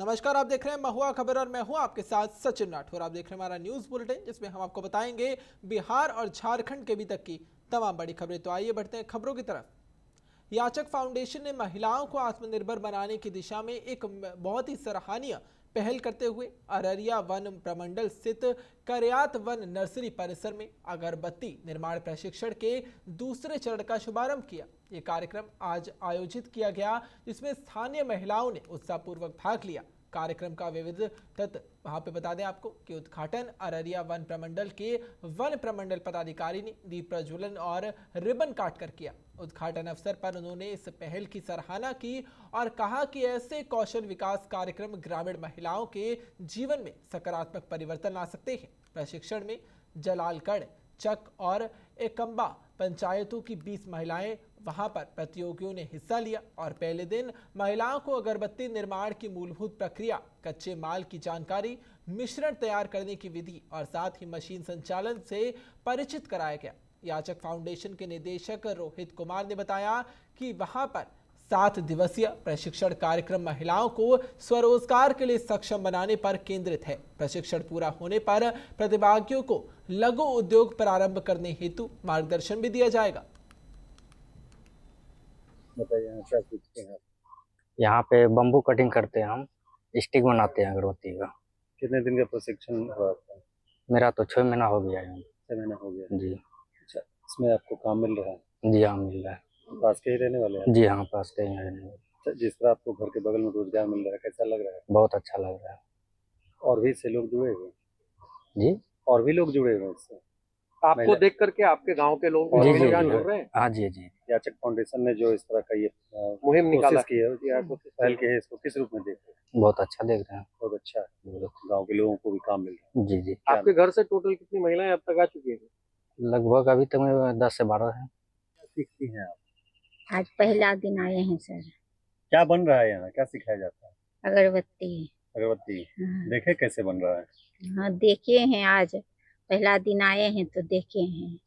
नमस्कार, आप देख रहे हैं महुआ खबर और मैं हूं आपके साथ सचिन राठौर। आप देख रहे हैं हमारा न्यूज बुलेटिन, जिसमें हम आपको बताएंगे बिहार और झारखंड के अभी तक की तमाम बड़ी खबरें। तो आइए बढ़ते हैं खबरों की तरफ। याचक फाउंडेशन ने महिलाओं को आत्मनिर्भर बनाने की दिशा में एक बहुत ही सराहनीय पहल करते हुए अररिया वन प्रमंडल स्थित करयात वन नर्सरी परिसर में अगरबत्ती निर्माण प्रशिक्षण के दूसरे चरण का शुभारंभ किया। ये कार्यक्रम आज आयोजित किया गया, जिसमें स्थानीय महिलाओं ने उत्साहपूर्वक भाग लिया। कार्यक्रम का विविध तत्व वहां पे बता दें आपको कि उद्घाटन अररिया वन प्रमंडल के वन प्रमंडल पदाधिकारी ने दीप प्रज्वलन और रिबन काट कर किया। उद्घाटन अवसर पर उन्होंने इस पहल की सराहना की और कहा कि ऐसे कौशल विकास कार्यक्रम ग्रामीण महिलाओं के जीवन में सकारात्मक परिवर्तन ला सकते हैं। प्रशिक्षण में जलालगढ़, चक और एकम्बा पंचायतों की 20 महिलाएं वहां पर प्रतियोगियों ने हिस्सा लिया और पहले दिन महिलाओं को अगरबत्ती निर्माण की मूलभूत प्रक्रिया, कच्चे माल की जानकारी, मिश्रण तैयार करने की विधि और साथ ही मशीन संचालन से परिचित कराया गया। याचक फाउंडेशन के निदेशक रोहित कुमार ने बताया कि वहां पर 7 दिवसीय प्रशिक्षण कार्यक्रम महिलाओं को स्वरोजगार के लिए सक्षम बनाने पर केंद्रित है। प्रशिक्षण पूरा होने पर प्रतिभागियों को लघु उद्योग प्रारंभ करने हेतु मार्गदर्शन भी दिया जाएगा। यहाँ पे बम्बू कटिंग करते हैं, हम स्टिक बनाते हैं अगरबत्ती का। कितने दिन का प्रशिक्षण हुआ आपका? मेरा तो 6 महीना हो गया है। 6 महीना हो गया जी। अच्छा, इसमें आपको काम मिल रहा है? जी हाँ, मिल रहा है। पास के ही रहने वाले हैं? जी हाँ, पास के ही रहने वाले। अच्छा, जिस तरह आपको घर के बगल में रोजगार मिल रहा है, कैसा लग रहा है? बहुत अच्छा लग रहा है। और भी से लोग जुड़े हुए? जी, और भी लोग जुड़े हुए हैं इससे? आपको देख करके आपके गांव के लोग जी जी जुड़ रहे हैं? हाँ जी जी। याचक फाउंडेशन ने जो इस तरह का ये मुहिम निकाला की है, पहल की है, इसको किस रूप में देख रहे हैं? बहुत अच्छा देख रहे हैं। बहुत अच्छा है, गाँव के लोगों को भी काम मिल रहा है। जी जी। आपके घर से टोटल कितनी महिलाएं अब तक आ चुकी हैं? लगभग अभी तक में 10 से 12 है। सीखती हैं आप? आज पहला दिन आए हैं सर। क्या बन रहा है यहाँ, क्या सिखाया जाता है? अगरबत्ती। अगरबत्ती। हाँ, देखे कैसे बन रहा है? हाँ देखे हैं, आज पहला दिन आए हैं तो देखे हैं।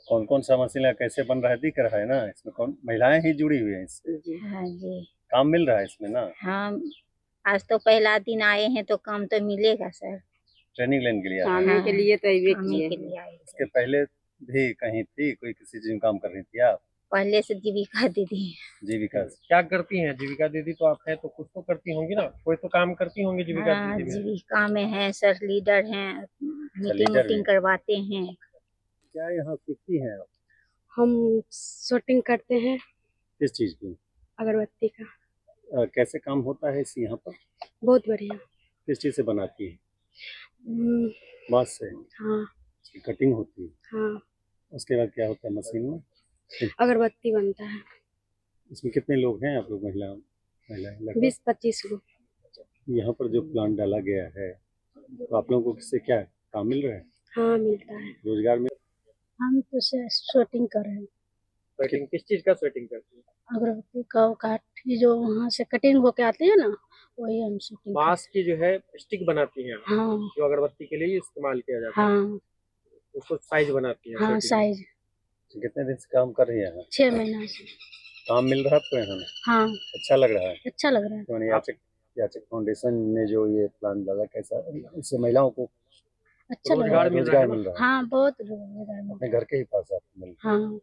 कौन कौन सा मशीन कैसे बन रहा है दिख रहा है ना? इसमें कौन महिलाएं ही जुड़ी हुई हैं इससे? हाँ जी। काम मिल रहा है इसमें ना? हाँ, आज तो पहला दिन आए हैं तो काम तो मिलेगा सर। ट्रेनिंग लेने के लिए आए हैं? खाने के लिए तो खाने के लिए आए। इसके पहले भी कहीं थी, कोई किसी चीज में काम कर रही थी आप? पहले से जीविका दीदी। जीविका क्या करती हैं जीविका दीदी? तो आप हैं तो कुछ तो करती होंगी ना, कोई तो काम करती होंगी जीविका हाँ, दीदी में। जीविका में है सर, लीडर हैं, मीटिंग लीडर मीटिंग हैं। करवाते हैं। क्या यहाँ सीखती हैं आप? हम शूटिंग करते हैं किस चीज की? अगरबत्ती का। कैसे काम होता है इस यहाँ पर? बहुत बढ़िया। किस चीज से बनाती है? हम्म, बांस से? हाँ इसकी कटिंग होती है? हाँ, उसके बाद क्या होता है मशीन में? अगरबत्ती बनता है। इसमें कितने लोग हैं आप लोग, महिलाएं लगभग? 20-25 को। यहाँ पर जो प्लांट डाला गया है, तो आप लोगों को किससे क्या काम मिल रहा है? हाँ, मिलता है। रोजगार मिल? हम तो शूटिंग कर रहे हैं। स्वेटिंग किस चीज का स्वेटिंग करती है? अगरबत्ती का काट जो वहाँ से कटिंग होके आती है ना, वही हम शूटिंग। बांस की जो है स्टिक बनाती हैं, हाँ जो अगरबत्ती के लिए इस्तेमाल किया जाता है। हाँ उसको साइज बनाती हैं। हाँ, साइज। कितने दिन से काम कर रही है? 6 महीना से। काम मिल रहा है आपको यहाँ? हाँ, अच्छा लग रहा है? अच्छा लग रहा है। तो याचक फाउंडेशन ने जो ये प्लान डाला, कैसा इससे महिलाओं को अच्छा लग रहा है। रोजगार मिल रहा है? हाँ, बहुत रोजगार मिल अपने रहा घर के ही पास आपको मिल रहा है। है? हाँ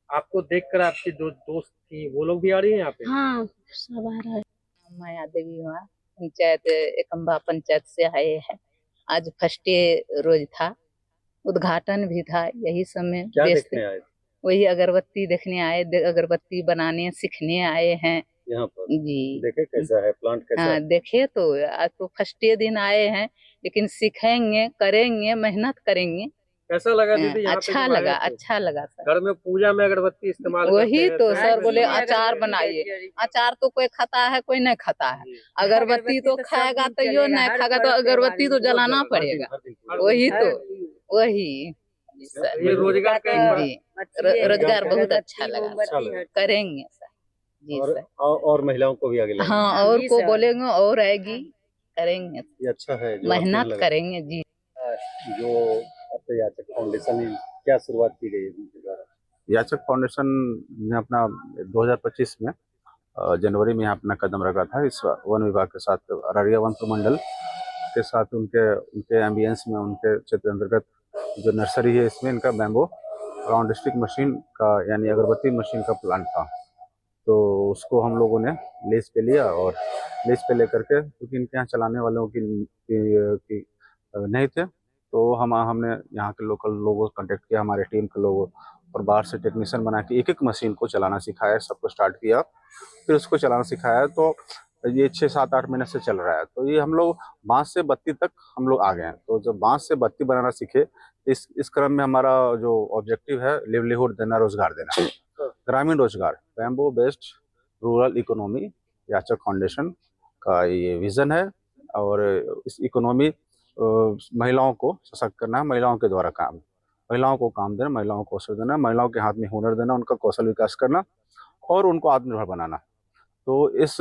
आपको देखकर आपकी जो दोस्त थी वो लोग भी आ रही हैं यहाँ पे? हाँ, सब आ रहा है। माया देवी हुआ, पंचायत एकम्बा पंचायत से आए हैं। आज फर्स्ट रोज था, उद्घाटन भी था। यही समय क्या व्यस्त, देखने आए वही अगरबत्ती देखने आए, अगरबत्ती बनाने सीखने आए हैं यहाँ पर? जी। देखे कैसा है प्लांट, कैसा हाँ, है? देखे तो आज तो फर्स्ट दिन आए हैं, लेकिन सीखेंगे, करेंगे, मेहनत करेंगे। कैसा लगा दीदी यहाँ पे अच्छा जब आए लगा, तो? अच्छा लगा सर। घर में पूजा में अगरबत्ती इस्तेमाल वही करते हैं, तो सर बोले में अचार बनाइए। अचार तो कोई खाता है, कोई नहीं खाता है। अगरबत्ती तो खाएगा तो यो नहीं खाएगा, तो अगरबत्ती तो जलाना पड़ेगा। हर दिन वही तो, वही ये रोजगार का एक जी। रोजगार बहुत अच्छा लगा अच्छा सर। लगा। करेंगे सर जी और, सर। और महिलाओं को भी आगे लाएंगे? हाँ, और को बोलेंगे और आएगी, करेंगे, ये अच्छा है जो आपको मेहनत लगा। करेंगे जी। जो आपके याचक फाउंडेशन में क्या शुरुआत की गई है उनके द्वारा? याचक फाउंडेशन ने अपना 2025 में जनवरी में यहाँ अपना कदम रखा था इस वन विभाग के साथ, अररिया वन प्रमंडल के साथ। उनके एम्बियंस में, उनके क्षेत्र अंतर्गत जो नर्सरी है, इसमें इनका बैम्बो राउंड स्टिक मशीन का यानी अगरबत्ती मशीन का प्लांट था। तो उसको हम लोगों ने लीज पे लिया, और लीज पे लेकर के, क्योंकि इनके यहाँ चलाने वालों की नहीं थे, तो हमने यहाँ के लोकल लोगों को कांटेक्ट किया, हमारे टीम के लोगों, और बाहर से टेक्नीशियन बना के एक एक मशीन को चलाना सिखाया, सबको स्टार्ट किया, फिर उसको चलाना सिखाया। तो ये 6-7-8 महीने से चल रहा है। तो ये हम लोग बांस से बत्ती तक हम लोग आ गए हैं। तो जब बांस से बत्ती बनाना सीखे, इस क्रम में हमारा जो ऑब्जेक्टिव है, लिवलीहुड देना, रोजगार देना, ग्रामीण रोजगार, bamboo based rural economy Yachak foundation का ये विजन है। और इस इकोनॉमी महिलाओं को सशक्त करना, महिलाओं के द्वारा काम, महिलाओं को काम देना, महिलाओं को अवसर देना, महिलाओं के हाथ में हुनर देना, उनका कौशल विकास करना और उनको आत्मनिर्भर बनाना। तो इस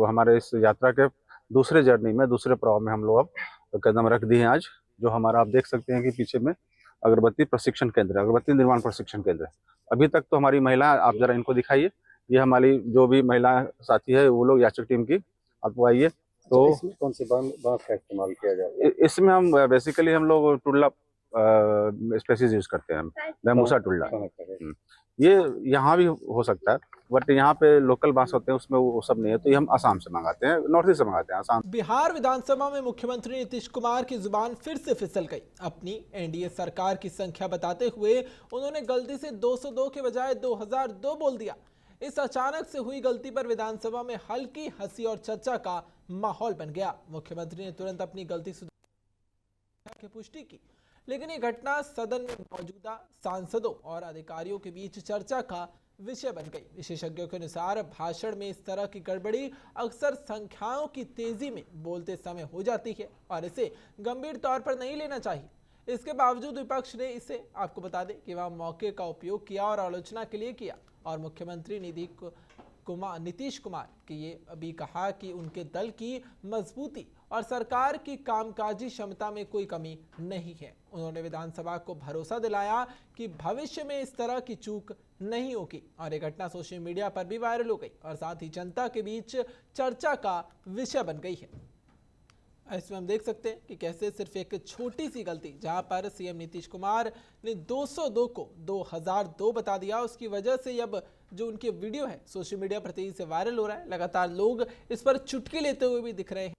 हमारे इस यात्रा के दूसरे जर्नी में, दूसरे पड़ाव में हम लोग अब कदम रख दिए हैं आज। जो हमारा, आप देख सकते हैं कि पीछे में अगरबत्ती प्रशिक्षण केंद्र, अगरबत्ती निर्माण प्रशिक्षण केंद्र। अभी तक तो हमारी महिला, आप जरा इनको दिखाइए, ये हमारी जो भी महिला साथी है वो लोग याचक टीम की, आप आइए। तो इसमें कौन से बांस का इस्तेमाल किया जाए? इसमें हम बेसिकली हम लोग टुल्ला स्पेसीज यूज करते हैं, बैम्बूसा टुल्ला। ये यहाँ भी हो सकता है, बट यहाँ पे लोकल बांस होते हैं, उसमें वो सब नहीं है। तो ये हम असम से मंगाते हैं, नॉर्थ ईस्ट से मंगाते हैं, असम। बिहार विधानसभा में मुख्यमंत्री नीतीश कुमार की जुबान फिर से फिसल गई। अपनी एनडीए सरकार की संख्या बताते हुए उन्होंने गलती से 202 के बजाय 2002 बोल दिया। इस अचानक से हुई गलती पर विधानसभा में हल्की हंसी और चर्चा का माहौल बन गया। मुख्यमंत्री ने तुरंत अपनी गलती की पुष्टि की, लेकिन ये घटना सदन में मौजूदा सांसदों और अधिकारियों के बीच चर्चा का विषय बन गई। विशेषज्ञों के अनुसार भाषण में इस तरह की गड़बड़ी अक्सर संख्याओं की तेजी में बोलते समय हो जाती है और इसे गंभीर तौर पर नहीं लेना चाहिए। इसके बावजूद विपक्ष ने इसे, आपको बता दें कि वह मौके का उपयोग किया और आलोचना के लिए किया। और मुख्यमंत्री नीतीश कुमार की ये अभी कहा कि उनके दल की मजबूती और सरकार की कामकाजी क्षमता में कोई कमी नहीं है। उन्होंने विधानसभा को भरोसा दिलाया कि भविष्य में इस तरह की चूक नहीं होगी। और ये घटना सोशल मीडिया पर भी वायरल हो गई और साथ ही जनता के बीच चर्चा का विषय बन गई है। इसमें हम देख सकते हैं कि कैसे सिर्फ एक छोटी सी गलती, जहां पर सीएम नीतीश कुमार ने 202 को 2002 बता दिया, उसकी वजह से अब जो उनके वीडियो है सोशल मीडिया पर तेजी से वायरल हो रहा है। लगातार लोग इस पर चुटकी लेते हुए भी दिख रहे हैं।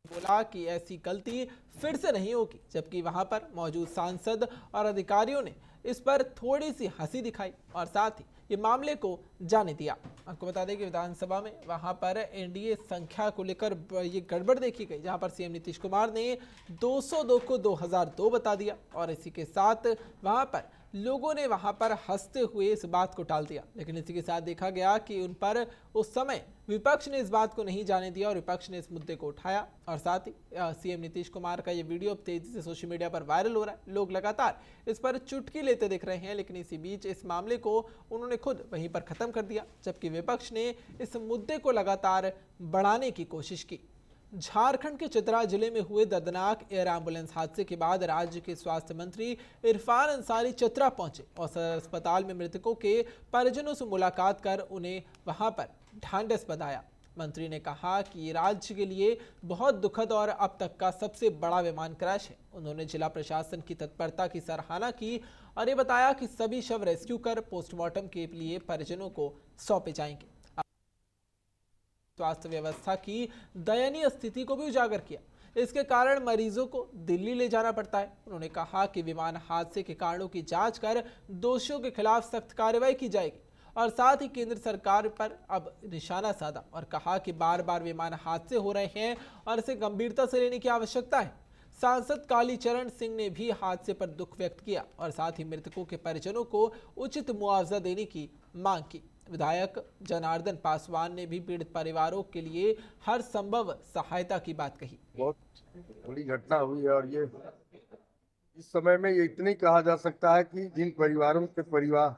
बोला कि ऐसी गलती फिर से नहीं होगी, जबकि वहां पर मौजूद सांसद और अधिकारियों ने इस पर थोड़ी सी हंसी दिखाई और साथ ही ये मामले को जाने दिया। आपको बता दें कि विधानसभा में वहां पर एनडीए संख्या को लेकर ये गड़बड़ देखी गई, जहां पर सीएम नीतीश कुमार ने 202 को 2002 बता दिया और इसी के साथ वहां पर लोगों ने वहां पर हंसते हुए इस बात को टाल दिया। लेकिन इसी के साथ देखा गया कि उन पर उस समय विपक्ष ने इस बात को नहीं जाने दिया और विपक्ष ने इस मुद्दे को उठाया और साथ ही सीएम नीतीश कुमार का ये वीडियो तेजी से सोशल मीडिया पर वायरल हो रहा है। लोग लगातार इस पर चुटकी लेते दिख रहे हैं, लेकिन इसी बीच इस मामले को उन्होंने खुद वहीं पर खत्म कर दिया, जबकि विपक्ष ने इस मुद्दे को लगातार बढ़ाने की कोशिश की। झारखंड के चतरा जिले में हुए दर्दनाक एयर एम्बुलेंस हादसे के बाद राज्य के स्वास्थ्य मंत्री इरफान अंसारी चतरा पहुंचे और सदर अस्पताल में मृतकों के परिजनों से मुलाकात कर उन्हें वहां पर ढांढस बंधाया। मंत्री ने कहा कि ये राज्य के लिए बहुत दुखद और अब तक का सबसे बड़ा विमान क्रैश है। उन्होंने जिला प्रशासन की तत्परता की सराहना की और ये बताया कि सभी शव रेस्क्यू कर पोस्टमार्टम के लिए परिजनों को सौंपे जाएंगे। स्वास्थ्य व्यवस्था की दयनीय स्थिति को भी उजागर किया, इसके कारण मरीजों को दिल्ली ले जाना पड़ता है। उन्होंने कहा कि विमान हादसे के कारणों की जांच कर दोषियों के खिलाफ सख्त कार्रवाई की जाएगी और साथ ही केंद्र सरकार पर अब निशाना साधा और कहा कि बार बार विमान हादसे हो रहे हैं और इसे गंभीरता से लेने की आवश्यकता है। सांसद कालीचरण सिंह ने भी हादसे पर दुख व्यक्त किया और साथ ही मृतकों के परिजनों को उचित मुआवजा देने की मांग की। विधायक जनार्दन पासवान ने भी पीड़ित परिवारों के लिए हर संभव सहायता की बात कही। बहुत बड़ी घटना हुई है और ये इस समय में ये इतनी कहा जा सकता है कि जिन परिवारों के परिवार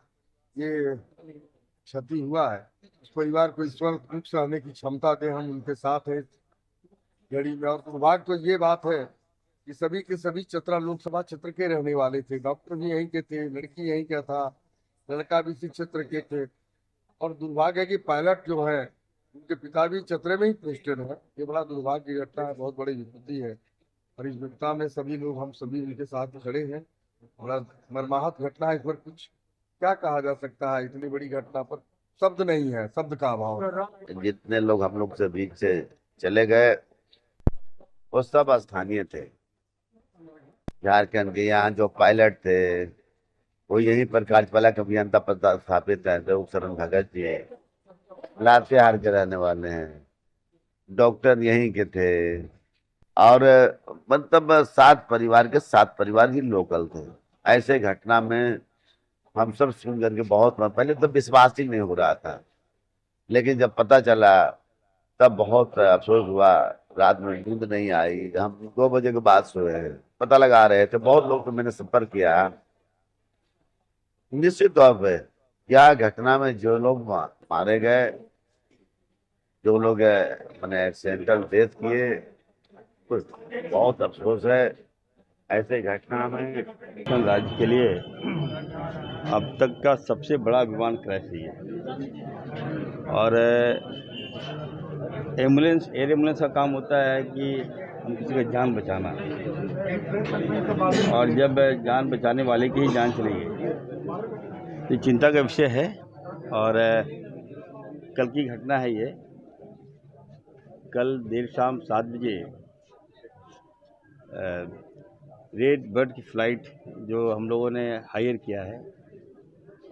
ये क्षति हुआ है, उस परिवार को ईश्वर दुख सहने की क्षमता दे, हम उनके साथ हैं घड़ी में। और दुर्भाग्य तो ये बात है कि सभी के सभी चतरा लोकसभा क्षेत्र के रहने वाले थे। डॉक्टर भी यहीं के थे, लड़की यहीं का था, लड़का भी इसी क्षेत्र के थे। और दुर्भाग्य है कि पायलट जो है उनके पिता भी चतरे में ही पोस्टेड है। ये बड़ा दुर्भाग्य की घटना है, बहुत बड़ी विपत्ति है और इस विपत्ता में सभी लोग, हम सभी उनके साथ खड़े हैं। बड़ा मर्माहत घटना है। इस पर कुछ क्या कहा जा सकता है? इतनी बड़ी घटना पर शब्द नहीं है, शब्द का अभाव है। जितने लोग हम लोग से बीच से चले गए वो सब स्थानीय थे। झारखंड के यहाँ जो पायलट थे वो यहीं पर कार्यपालक अभियंता पद स्थापित है, तो शरण भगत जी लातेहार के रहने वाले हैं। डॉक्टर यहीं के थे और मतलब 7 परिवार के 7 परिवार ही लोकल थे। ऐसे घटना में हम सब सुन करके बहुत पहले तो विश्वास ही नहीं हो रहा था, लेकिन जब पता चला तब बहुत अफसोस हुआ। रात में नींद नहीं आई। हम 2 बजे के बाद सोए, पता लगा रहे थे। बहुत लोग तो मैंने संपर्क किया। निश्चित तौर पे क्या घटना में जो लोग मारे गए, जो लोग मैंने एक्सीडेंटल डेथ किए, कुछ बहुत अफसोस है। ऐसे घटना में राज्य के लिए अब तक का सबसे बड़ा विमान क्रैश ही है। और एयर एम्बुलेंस का काम होता है कि हम किसी का जान बचाना, और जब जान बचाने वाले की ही जान चली गई तो चिंता का विषय है। और कल की घटना है ये। कल देर शाम 7 बजे रेड बर्ड की फ़्लाइट जो हम लोगों ने हायर किया है,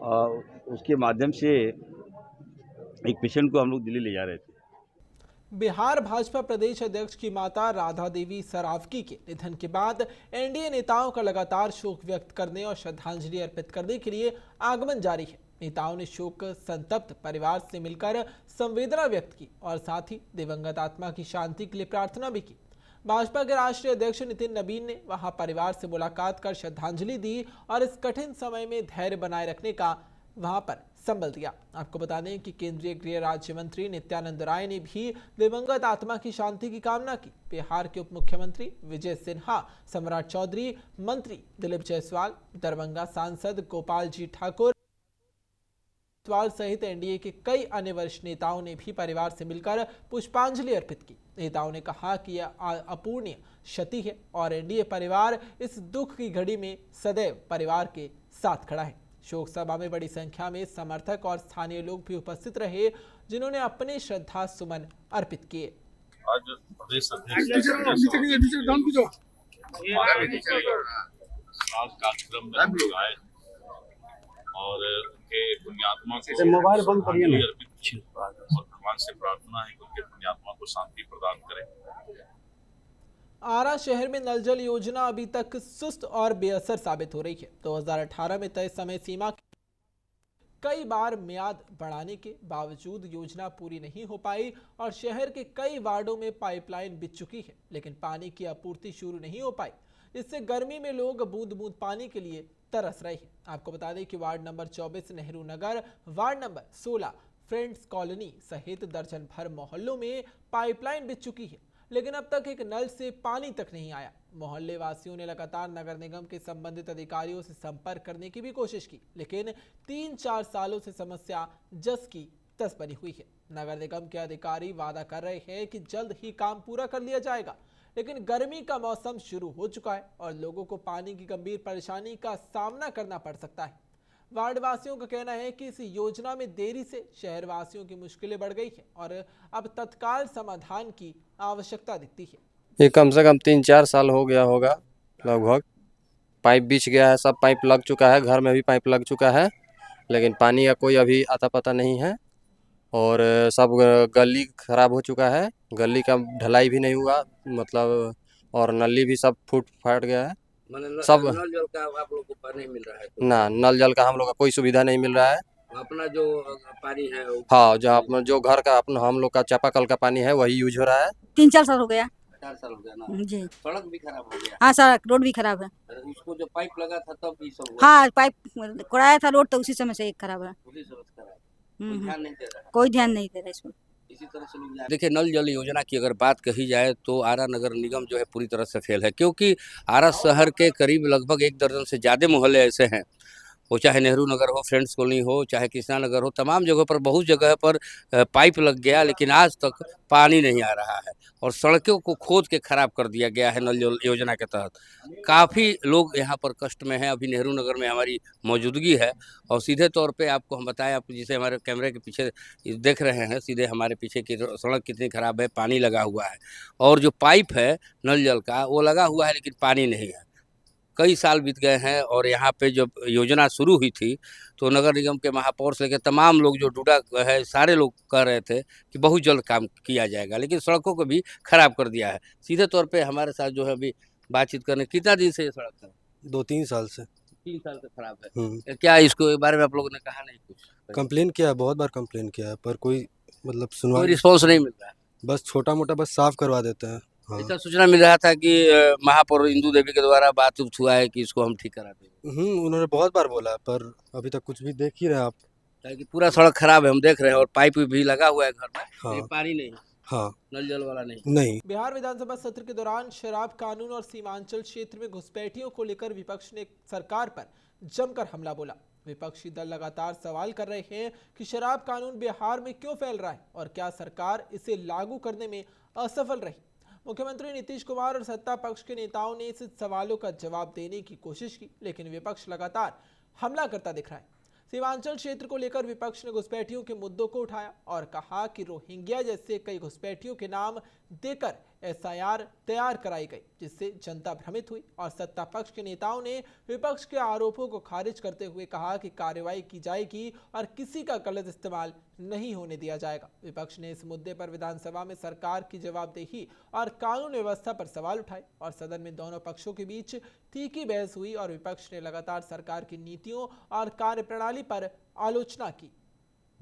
और उसके माध्यम से एक पेशेंट को हम लोग दिल्ली ले जा रहे थे। बिहार भाजपा प्रदेश अध्यक्ष की माता राधा देवी सरावगी के निधन के बाद एनडीए नेताओं का लगातार शोक व्यक्त करने और श्रद्धांजलि अर्पित करने के लिए आगमन जारी है। नेताओं ने शोक संतप्त परिवार से मिलकर संवेदना व्यक्त की और साथ ही दिवंगत आत्मा की शांति के लिए प्रार्थना भी की। भाजपा के राष्ट्रीय अध्यक्ष नितिन नबीन ने वहां परिवार से मुलाकात कर श्रद्धांजलि दी और इस कठिन समय में धैर्य बनाए रखने का वहां पर संबल दिया। आपको बता दें कि केंद्रीय गृह राज्य मंत्री नित्यानंद राय ने भी दिवंगत आत्मा की शांति की कामना की। बिहार के उप मुख्यमंत्री विजय सिन्हा, सम्राट चौधरी, मंत्री दिलीप जायसवाल, दरभंगा सांसद गोपाल जी ठाकुर सहित एनडीए के कई अन्य वरिष्ठ नेताओं ने भी परिवार से मिलकर पुष्पांजलि अर्पित की। नेताओं ने कहा कि यह अपूर्णीय क्षति है और एनडीए परिवार इस दुख की घड़ी में सदैव परिवार के साथ खड़ा है। शोक सभा में बड़ी संख्या में समर्थक और स्थानीय लोग भी उपस्थित रहे, जिन्होंने अपने श्रद्धा सुमन अर्पित किए। आज प्रदेश अध्यक्ष कार्यक्रम में हम लोग आए और उनके पुण्यात्मा को मोबाइल बंद करिए और भगवान से प्रार्थना है कि उनके पुण्यात्मा को शांति प्रदान करें। आरा शहर में नल जल योजना अभी तक सुस्त और बेअसर साबित हो रही है। 2018 में तय समय सीमा कई बार मियाद बढ़ाने के बावजूद योजना पूरी नहीं हो पाई और शहर के कई वार्डों में पाइपलाइन बिछ चुकी है, लेकिन पानी की आपूर्ति शुरू नहीं हो पाई। इससे गर्मी में लोग बूंद बूंद पानी के लिए तरस रहे हैं। आपको बता दें कि ward number 24 Nehru Nagar, ward number 16 friends colony सहित दर्जन भर मोहल्लों में पाइपलाइन बिछ चुकी है, लेकिन अब तक एक नल से पानी तक नहीं आया। मोहल्ले वासियों ने लगातार नगर निगम के संबंधित अधिकारियों से संपर्क करने की भी कोशिश की, लेकिन 3-4 सालों से समस्या जस की तस बनी हुई है। नगर निगम के अधिकारी वादा कर रहे हैं कि जल्द ही काम पूरा कर लिया जाएगा, लेकिन गर्मी का मौसम शुरू हो चुका है और लोगों को पानी की गंभीर परेशानी का सामना करना पड़ सकता है। वार्ड वासियों का कहना है कि इस योजना में देरी से शहर वासियों की मुश्किलें बढ़ गई है और अब तत्काल समाधान की आवश्यकता दिखती है। ये कम से कम 3-4 साल हो गया होगा लगभग। पाइप बिछ गया है, सब पाइप लग चुका है, घर में भी पाइप लग चुका है, लेकिन पानी का कोई अभी आता पता नहीं है। और सब गली खराब हो चुका है, गली का ढलाई भी नहीं हुआ मतलब, और नली भी सब फूट फाट गया है। सब नल जल का आप लोग को पानी मिल रहा है तो? ना, नल जल का हम लोग का कोई सुविधा नहीं मिल रहा है। अपना जो पानी है हाँ, जो अपना जो घर का अपना हम लोग का चापाकल का पानी है वही यूज हो रहा है। 3-4 साल हो गया। 4 साल हो गया ना जी। सड़क भी खराब हो गया। हाँ, सड़क रोड भी खराब है। उसको जो पाइप लगा था तब ये सब हुआ। हाँ, पाइप कोड़ाया था रोड तो उसी समय से एक खराब है। उसी समय से खराब। कोई ध्यान नहीं दे रहा। कोई ध्यान नहीं दे रहा इसमें। इसी तरह से लोग देखिए, नल जल योजना की अगर बात कही जाए तो आरा नगर निगम जो है पूरी तरह से फेल है, क्योंकि आरा शहर के करीब लगभग 1 दर्जन से ज़्यादा मोहल्ले ऐसे हैं वो चाहे नेहरू नगर हो, फ्रेंड्स कॉलोनी हो, चाहे कृष्णा नगर हो, तमाम जगहों पर बहुत जगह पर पाइप लग गया, लेकिन आज तक पानी नहीं आ रहा है और सड़कों को खोद के खराब कर दिया गया है नल जल योजना के तहत। काफ़ी लोग यहाँ पर कष्ट में हैं। अभी नेहरू नगर में हमारी मौजूदगी है और सीधे तौर पे आपको हम बताएं, आप जिसे हमारे कैमरे के पीछे देख रहे हैं, सीधे हमारे पीछे की सड़क कितनी खराब है, पानी लगा हुआ है और जो पाइप है नल जल का वो लगा हुआ है लेकिन पानी नहीं है। कई साल बीत गए हैं और यहाँ पे जब योजना शुरू हुई थी तो नगर निगम के महापौर से लेकर तमाम लोग जो जुड़ा है, सारे लोग कह रहे थे कि बहुत जल्द काम किया जाएगा, लेकिन सड़कों को भी खराब कर दिया है। सीधे तौर पे हमारे साथ जो है अभी बातचीत करने, कितना दिन से ये सड़क है? 2-3 साल से। 3 साल से खराब है। क्या इसको बारे में आप लोगों ने कहा नहीं कुछ? कंप्लेन किया है, बहुत बार कंप्लेन किया है, पर कोई मतलब कोई सुनवाई, रिस्पॉन्स नहीं मिल रहा है। बस छोटा मोटा बस साफ करवा देते हैं। हाँ। ऐसा सूचना मिल रहा था कि महापौर इंदू देवी के द्वारा बात हुआ है कि इसको हम ठीक करा देंगे। उन्होंने बहुत बार बोला है, पर अभी तक कुछ भी देख ही रहे हैं आप। कि पूरा सड़क खराब है, हम देख रहे हैं और पाइप भी लगा हुआ है घर में। हाँ। लेकिन पानी नहीं, हाँ, नल जल वाला नहीं। नहीं। बिहार विधानसभा सत्र के दौरान शराब कानून और सीमांचल क्षेत्र में घुसपैठियों को लेकर विपक्ष ने सरकार पर जमकर हमला बोला। विपक्षी दल लगातार सवाल कर रहे हैं कि शराब कानून बिहार में क्यों फैल रहा है और क्या सरकार इसे लागू करने में असफल रही। मुख्यमंत्री नीतीश कुमार और सत्ता पक्ष के नेताओं ने इस सवालों का जवाब देने की कोशिश की, लेकिन विपक्ष लगातार हमला करता दिख रहा है। सीमांचल क्षेत्र को लेकर विपक्ष ने घुसपैठियों के मुद्दों को उठाया और कहा कि रोहिंग्या जैसे कई घुसपैठियों के नाम देकर एसआईआर तैयार कराई गई, जिससे जनता भ्रमित हुई और सत्ता पक्ष के नेताओं ने विपक्ष के आरोपों को खारिज करते हुए कहा कि कार्रवाई की जाएगी और किसी का गलत इस्तेमाल नहीं होने दिया जाएगा। विपक्ष ने इस मुद्दे पर विधानसभा में सरकार की जवाबदेही और कानून व्यवस्था पर सवाल उठाए और सदन में दोनों पक्षों के बीच तीखी बहस हुई और विपक्ष ने लगातार सरकार की नीतियों और कार्यप्रणाली पर आलोचना की।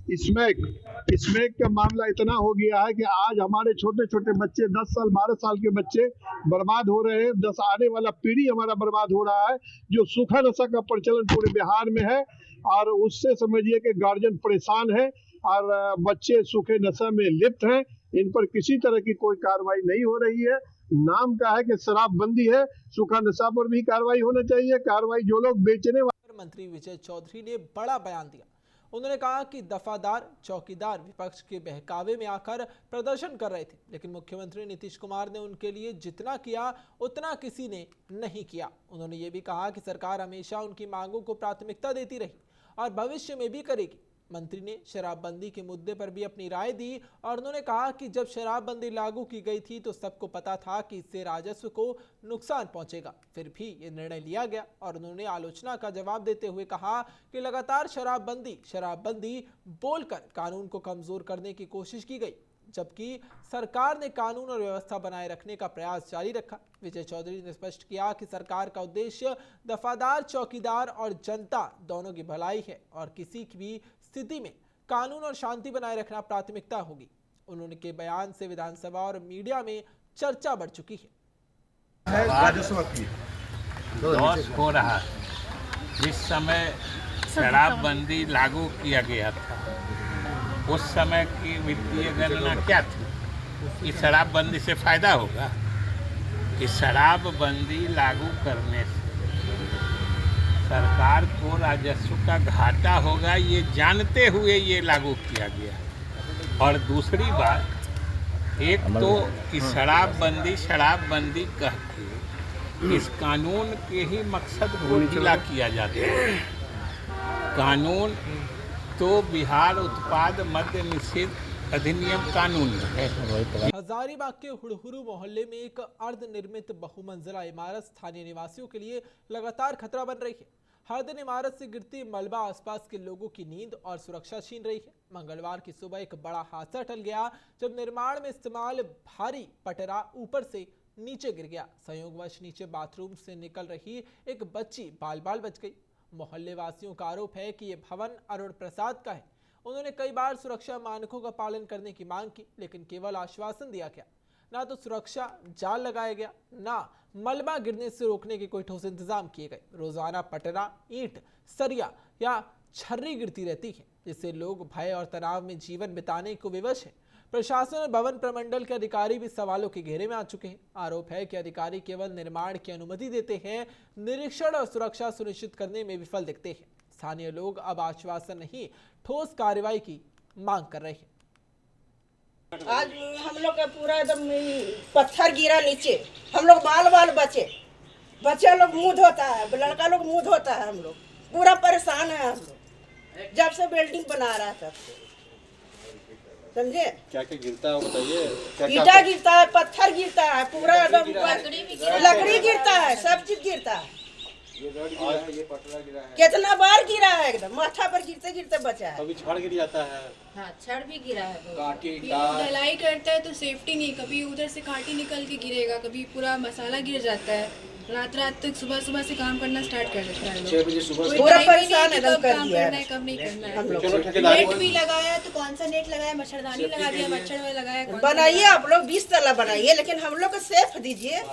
इसमें का मामला इतना हो गया है कि आज हमारे छोटे छोटे बच्चे 10 साल 12 साल के बच्चे बर्बाद हो रहे हैं। 10 आने वाला पीढ़ी हमारा बर्बाद हो रहा है। जो सूखा नशा का प्रचलन पूरे बिहार में है और उससे समझिए कि गार्जियन परेशान है और बच्चे सूखे नशा में लिप्त हैं। इन पर किसी तरह की कोई कार्रवाई नहीं हो रही है। नाम का है कि शराबबंदी है, सूखा नशा पर भी कार्रवाई होना चाहिए। कार्रवाई जो लोग बेचने वाले। मंत्री विजय चौधरी ने बड़ा बयान दिया। उन्होंने कहा कि दफादार चौकीदार विपक्ष के बहकावे में आकर प्रदर्शन कर रहे थे, लेकिन मुख्यमंत्री नीतीश कुमार ने उनके लिए जितना किया उतना किसी ने नहीं किया। उन्होंने ये भी कहा कि सरकार हमेशा उनकी मांगों को प्राथमिकता देती रही और भविष्य में भी करेगी। मंत्री ने शराबबंदी के मुद्दे पर भी अपनी राय दी और उन्होंने कहा कि जब शराबबंदी लागू की गई थी तो सबको पता था कि इससे राजस्व को नुकसान पहुंचेगा, फिर भी ये निर्णय लिया गया। और उन्होंने आलोचना का जवाब देते हुए कहा कि लगातार शराबबंदी बोलकर कानून को कमजोर करने की कोशिश की गई, जबकि सरकार ने कानून और व्यवस्था बनाए रखने का प्रयास जारी रखा। विजय चौधरी ने स्पष्ट किया कि सरकार का उद्देश्य दफादार चौकीदार और जनता दोनों की भलाई है और किसी की भी स्थिति में कानून और शांति बनाए रखना प्राथमिकता होगी। उन्होंने के बयान से विधानसभा और मीडिया में चर्चा बढ़ चुकी है। राजस्व की लॉस हो रहा है। जिस समय शराबबंदी लागू किया गया था उस समय की वित्तीय गणना क्या थी कि शराबबंदी से फायदा होगा, कि शराबबंदी लागू करने से सरकार को राजस्व का घाटा होगा, ये जानते हुए ये लागू किया गया। और दूसरी बात, एक तो कि शराबबंदी कह के इस कानून के ही मकसद को ढीला किया जाता है। कानून तो बिहार उत्पाद मद्य निषेध अधिनियम कानून है। हजारीबाग के हुड़हुरु मोहल्ले में एक अर्धनिर्मित बहुमंजिला इमारत स्थानीय निवासियों के लिए लगातार खतरा बन रही है। हर दिन इमारत से गिरती मलबा आसपास के लोगों की नींद और सुरक्षा छीन रही है। मंगलवार की सुबह एक बड़ा हादसा टल गया जब निर्माण में इस्तेमाल भारी पटरा ऊपर से नीचे गिर गया। संयोगवश नीचे बाथरूम से निकल रही एक बच्ची बाल बाल बच गई। मोहल्ले वासियों का आरोप है कि यह भवन अरुण प्रसाद का है। उन्होंने कई बार सुरक्षा मानकों का पालन करने की मांग की, लेकिन केवल आश्वासन दिया गया। ना तो सुरक्षा जाल लगाया गया, ना मलबा गिरने से रोकने के कोई ठोस इंतजाम किए गए। रोजाना पटरा, ईंट, सरिया या छर्री गिरती रहती है, जिससे लोग भय और तनाव में जीवन बिताने को विवश है। प्रशासन और भवन प्रमंडल के अधिकारी भी सवालों के घेरे में आ चुके हैं। आरोप है कि अधिकारी केवल निर्माण की अनुमति देते हैं, निरीक्षण और सुरक्षा सुनिश्चित करने में विफल दिखते हैं। स्थानीय लोग अब आश्वासन नहीं, ठोस कार्रवाई की मांग कर रहे हैं। आज हम लोग का पूरा एकदम पत्थर गिरा नीचे, हम लोग बाल बाल बचे, बच्चा लोग मुंह धोता है, लड़का लोग मुंह धोता है, हम लोग पूरा परेशान है। हम लोग जब से बिल्डिंग बना रहा है तब से, समझे। क्या क्या गिरता है बताइए। ईटा गिरता है, पत्थर गिरता है, पूरा एकदम लकड़ी गिरता है, सब चीज गिरता है। ये पटरा गिरा है, कितना बार गिरा है, एकदम माथा पर गिरते गिरते बचा है। कभी छड़ गिर जाता है। हाँ, छड़ भी गिरा है। काटी ढलाई करता है तो सेफ्टी नहीं, कभी उधर से काटी निकल के गिरेगा, कभी पूरा मसाला गिर जाता है। रात तक सुबह से काम करना स्टार्ट कर देता है। 6 बजे सुबह पूरा परेशान एकदम कब कर काम दिया करना है, कब नहीं करना है। नेट भी लगाया तो कौन सा नेट लगाया, मच्छरदानी लगा दिया, मच्छर में लगाया। बनाइए आप लोग 20 तला बनाइए, लेकिन हम लोग को सेफ दीजिए।